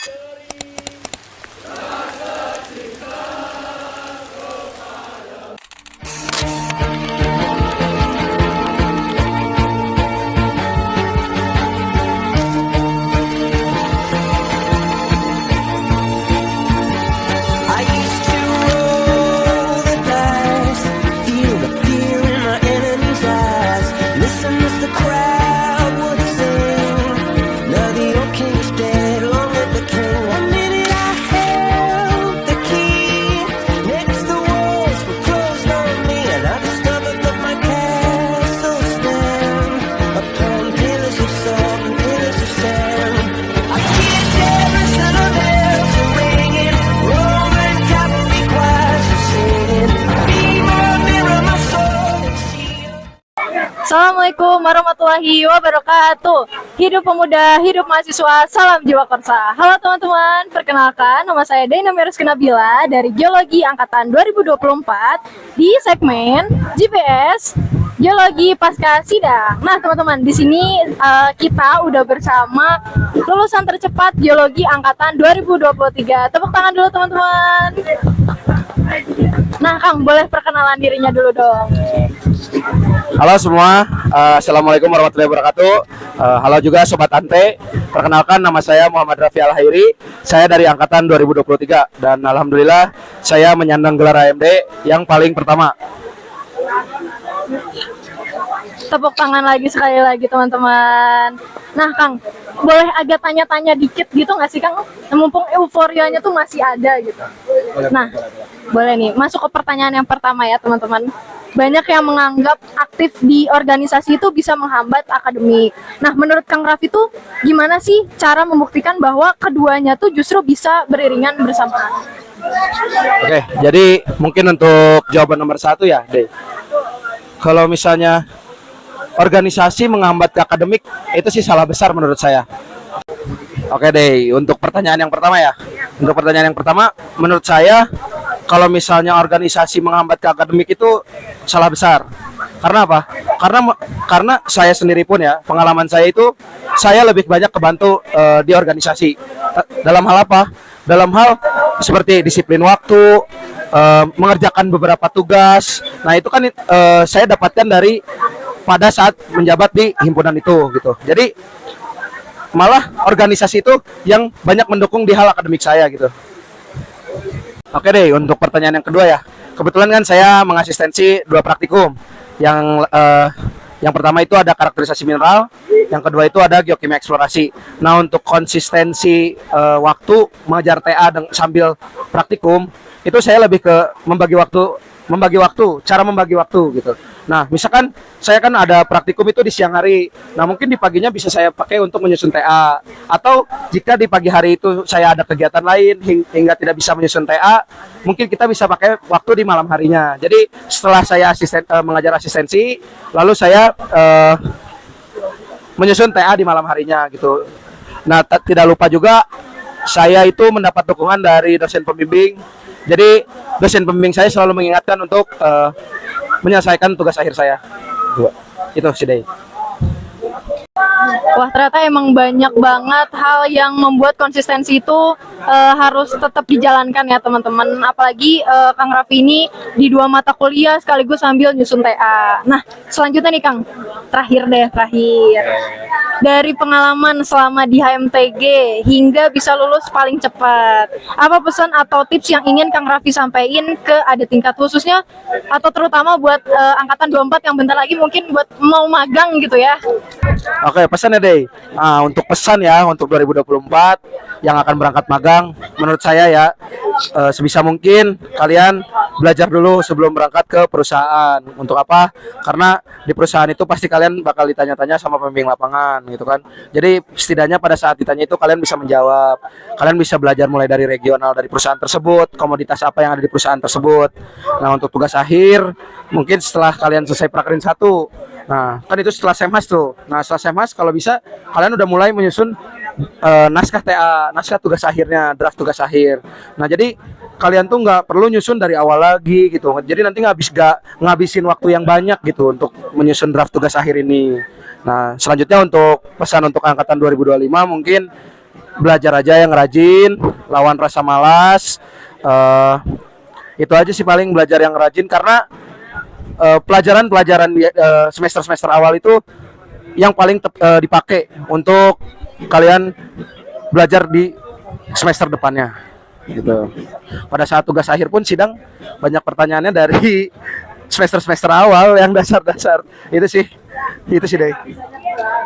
I used to roll the dice, feel the fear in my enemy's eyes. Listen as the crowd would sing. Now the old king is dead, long live the king. One minute I held the key, next the walls were closed on me, and I discovered that my castle stand upon pillars of salt and pillars of sand. I hear every sound of bells are ringing, Roman cavalry choirs are singing. Be my mirror, my soul and shield. Assalamualaikum warahmatullahi wabarakatuh. Hidup pemuda, hidup mahasiswa, salam jiwa korsa. Halo teman-teman, perkenalkan nama saya Daina Meruski Nabila dari Geologi Angkatan 2024 di segmen GPS Geologi Pasca Sidang. Nah teman-teman, di sini kita udah bersama lulusan tercepat Geologi Angkatan 2023. Tepuk tangan dulu teman-teman. Nah Kang, boleh perkenalan dirinya dulu dong. Halo semua, Assalamualaikum warahmatullahi wabarakatuh. Halo juga Sobat Ante. Perkenalkan, nama saya Muhammad Rafi Al-Hairi. Saya dari Angkatan 2023 dan Alhamdulillah saya menyandang gelar AMD yang paling pertama. Tepuk tangan lagi sekali lagi teman-teman. Nah Kang, boleh agak tanya-tanya dikit gitu nggak sih Kang? Mumpung euforianya tuh masih ada gitu. Nah, boleh nih, masuk ke pertanyaan yang pertama ya teman-teman. Banyak yang menganggap aktif di organisasi itu bisa menghambat akademik. Nah, menurut Kang Raffi tuh gimana sih cara membuktikan bahwa keduanya tuh justru bisa beriringan bersamaan? Oke, jadi mungkin untuk jawaban nomor 1 ya, Dey. Kalau misalnya organisasi menghambat ke akademik, itu sih salah besar menurut saya. Oke, Dey, untuk pertanyaan yang pertama ya. Untuk pertanyaan yang pertama, menurut saya kalau misalnya organisasi menghambat ke akademik itu salah besar. Karena apa? Karena saya sendiri pun ya, pengalaman saya itu saya lebih banyak kebantu di organisasi. Dalam hal apa? Dalam hal seperti disiplin waktu, mengerjakan beberapa tugas. Nah, itu kan saya dapatkan dari pada saat menjabat di himpunan itu gitu. Jadi malah organisasi itu yang banyak mendukung di hal akademik saya gitu. Oke deh, untuk pertanyaan yang kedua ya. Kebetulan kan saya mengasistensi 2 praktikum. Yang pertama itu ada karakterisasi mineral, yang kedua itu ada geokimia eksplorasi. Nah, untuk konsistensi waktu mengajar TA sambil praktikum, itu saya lebih ke membagi waktu, cara membagi waktu gitu. Nah, misalkan saya kan ada praktikum itu di siang hari. Nah, mungkin di paginya bisa saya pakai untuk menyusun TA. Atau jika di pagi hari itu saya ada kegiatan lain hingga tidak bisa menyusun TA, mungkin kita bisa pakai waktu di malam harinya. Jadi setelah saya mengajar asistensi, lalu saya menyusun TA di malam harinya gitu. Nah, tidak lupa juga saya itu mendapat dukungan dari dosen pembimbing. Jadi dosen pembimbing saya selalu mengingatkan untuk menyelesaikan tugas akhir saya. Itu sih Dey. Wah, ternyata emang banyak banget hal yang membuat konsistensi itu harus tetap dijalankan ya teman-teman. Apalagi Kang Raffi ini di 2 mata kuliah sekaligus sambil nyusun TA. Nah, selanjutnya nih Kang, terakhir. Dari pengalaman selama di HMTG hingga bisa lulus paling cepat, apa pesan atau tips yang ingin Kang Raffi sampaikan ke adik tingkat khususnya atau terutama buat angkatan 24 yang bentar lagi mungkin buat mau magang gitu ya? Oke, pesannya Dey. Untuk pesan ya untuk 2024 yang akan berangkat magang, menurut saya ya sebisa mungkin kalian belajar dulu sebelum berangkat ke perusahaan. Untuk apa? Karena di perusahaan itu pasti kalian bakal ditanya-tanya sama pembimbing lapangan gitu kan. Jadi setidaknya pada saat ditanya itu kalian bisa menjawab. Kalian bisa belajar mulai dari regional dari perusahaan tersebut, komoditas apa yang ada di perusahaan tersebut. Nah, untuk tugas akhir mungkin setelah kalian selesai prakerin 1. Nah, kan itu setelah Semhas tuh. Nah, setelah Semhas kalau bisa kalian udah mulai menyusun naskah TA, naskah tugas akhirnya, draft tugas akhir. Nah, jadi kalian tuh nggak perlu nyusun dari awal lagi gitu. Jadi nanti ngabisin waktu yang banyak gitu untuk menyusun draft tugas akhir ini. Nah, selanjutnya untuk pesan untuk angkatan 2025 mungkin belajar aja yang rajin, lawan rasa malas. Eh, itu aja sih paling, belajar yang rajin, karena pelajaran-pelajaran semester-semester awal itu yang paling dipakai untuk kalian belajar di semester depannya gitu. Pada saat tugas akhir pun sidang banyak pertanyaannya dari semester-semester awal yang dasar-dasar. Itu sih deh.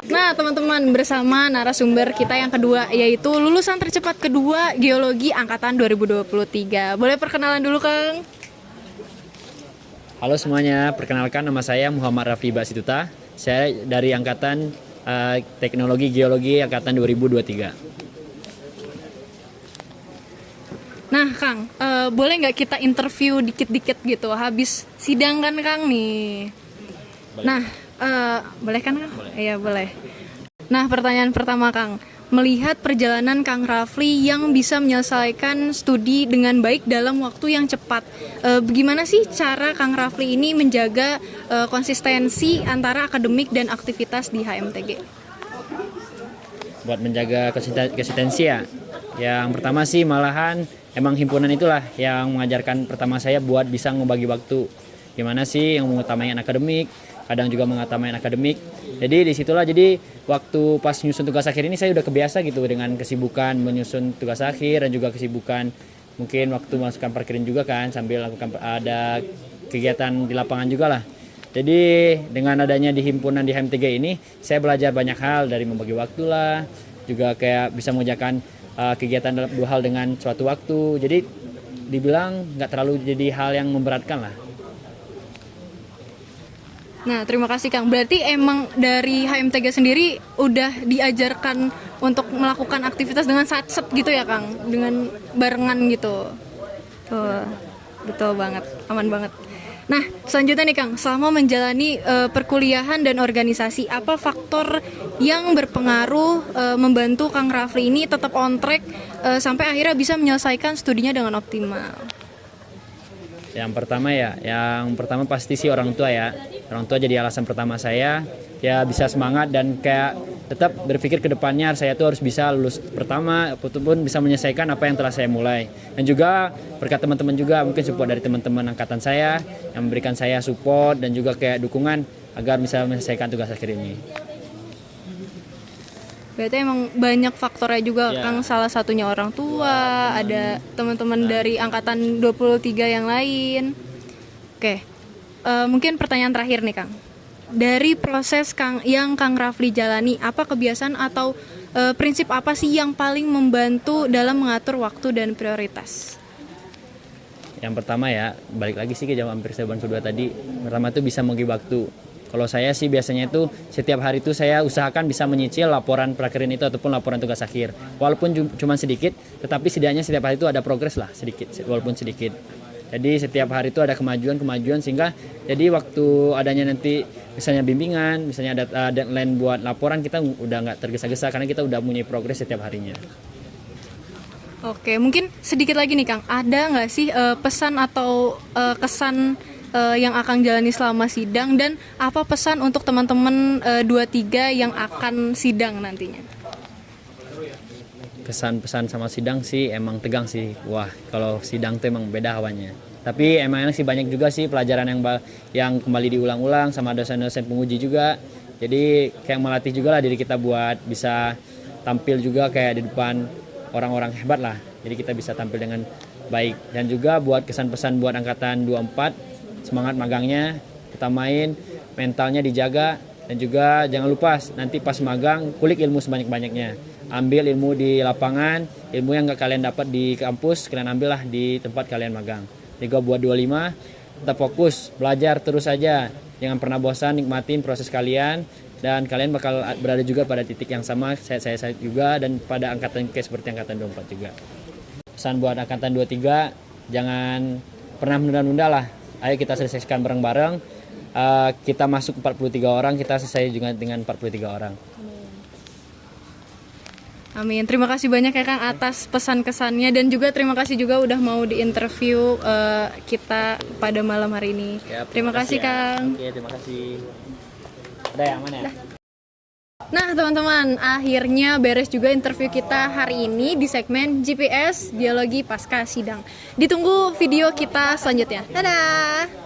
Nah, teman-teman, bersama narasumber kita yang kedua, yaitu lulusan tercepat kedua Geologi Angkatan 2023. Boleh perkenalan dulu, Kang? Halo semuanya, perkenalkan nama saya Muhammad Rafli Basituta. Saya dari Angkatan Teknologi Geologi Angkatan 2023. Nah, Kang, boleh nggak kita interview dikit-dikit gitu? Habis sidang kan, Kang, nih. Boleh. Nah, boleh kan, Kang? Boleh. Iya, boleh. Nah, pertanyaan pertama, Kang. Melihat perjalanan Kang Rafli yang bisa menyelesaikan studi dengan baik dalam waktu yang cepat, bagaimana sih cara Kang Rafli ini menjaga konsistensi antara akademik dan aktivitas di HMTG? Buat menjaga konsistensi ya, yang pertama sih malahan emang himpunan itulah yang mengajarkan pertama saya buat bisa ngebagi waktu. Gimana sih yang mengutamakan akademik, kadang juga mengutamakan akademik. Jadi disitulah, jadi waktu pas menyusun tugas akhir ini saya udah kebiasa gitu dengan kesibukan menyusun tugas akhir dan juga kesibukan mungkin waktu masukkan parkirin juga kan, sambil lakukan ada kegiatan di lapangan juga lah. Jadi dengan adanya di himpunan di HMTG ini saya belajar banyak hal, dari membagi waktu lah, juga kayak bisa mengerjakan kegiatan dalam dua hal dengan suatu waktu. Jadi dibilang nggak terlalu jadi hal yang memberatkan lah. Nah, terima kasih, Kang. Berarti emang dari HMTG sendiri udah diajarkan untuk melakukan aktivitas dengan satset gitu ya, Kang? Dengan barengan gitu. Tuh, betul banget, aman banget. Nah, selanjutnya nih, Kang, selama menjalani perkuliahan dan organisasi, apa faktor yang berpengaruh membantu Kang Rafli ini tetap on track sampai akhirnya bisa menyelesaikan studinya dengan optimal? Yang pertama pasti sih orang tua ya. Orang tua jadi alasan pertama saya ya bisa semangat dan kayak tetap berpikir ke depannya saya tuh harus bisa lulus pertama ataupun bisa menyelesaikan apa yang telah saya mulai. Dan juga berkat teman-teman juga, mungkin support dari teman-teman angkatan saya yang memberikan saya support dan juga kayak dukungan agar bisa menyelesaikan tugas akhir ini. Berarti emang banyak faktornya juga, Ya. Kang. Salah satunya orang tua, ada teman-teman dari angkatan 23 yang lain. Oke, mungkin pertanyaan terakhir nih, Kang. Dari proses Kang Rafli jalani, apa kebiasaan atau prinsip apa sih yang paling membantu dalam mengatur waktu dan prioritas? Yang pertama ya, balik lagi sih ke jawaban jawaban kedua tadi. Pertama itu bisa membagi waktu. Kalau saya sih biasanya itu setiap hari itu saya usahakan bisa menyicil laporan prakrin itu ataupun laporan tugas akhir. Walaupun cuma sedikit, tetapi setidaknya setiap hari itu ada progres lah sedikit, walaupun sedikit. Jadi setiap hari itu ada kemajuan sehingga jadi waktu adanya nanti misalnya bimbingan, misalnya ada deadline buat laporan, kita udah nggak tergesa-gesa karena kita udah punya progres setiap harinya. Oke, mungkin sedikit lagi nih, Kang. Ada nggak sih pesan atau kesan yang akan jalani selama sidang, dan apa pesan untuk teman-teman 23 yang akan sidang nantinya? Pesan-pesan sama sidang sih emang tegang sih. Wah, kalau sidang tuh emang beda hawanya. Tapi emang sih banyak juga sih pelajaran yang kembali diulang-ulang sama dosen-dosen penguji juga. Jadi kayak melatih juga lah diri kita buat bisa tampil juga kayak di depan orang-orang hebat lah. Jadi kita bisa tampil dengan baik. Dan juga buat kesan-pesan buat angkatan 24, semangat magangnya, kita main, mentalnya dijaga, dan juga jangan lupa nanti pas magang kulik ilmu sebanyak-banyaknya. Ambil ilmu di lapangan, ilmu yang gak kalian dapat di kampus, kalian ambillah di tempat kalian magang. Jadi buat 25, tetap fokus, belajar terus aja. Jangan pernah bosan, nikmatin proses kalian, dan kalian bakal berada juga pada titik yang sama, saya juga, dan pada angkatan kayak seperti angkatan 24 juga. Pesan buat angkatan 23, jangan pernah menunda-nunda lah. Ayo kita selesaikan bareng-bareng. Kita masuk 43 orang, kita selesai juga dengan 43 orang. Amin. Terima kasih banyak ya, Kang, atas pesan kesannya, dan juga terima kasih juga udah mau diinterview kita pada malam hari ini. Ya, terima kasih, ya. Kang. Oke, terima kasih. Udah yang mana ya? Nah teman-teman, akhirnya beres juga interview kita hari ini di segmen GPS Biologi Pasca Sidang. Ditunggu video kita selanjutnya. Dadah!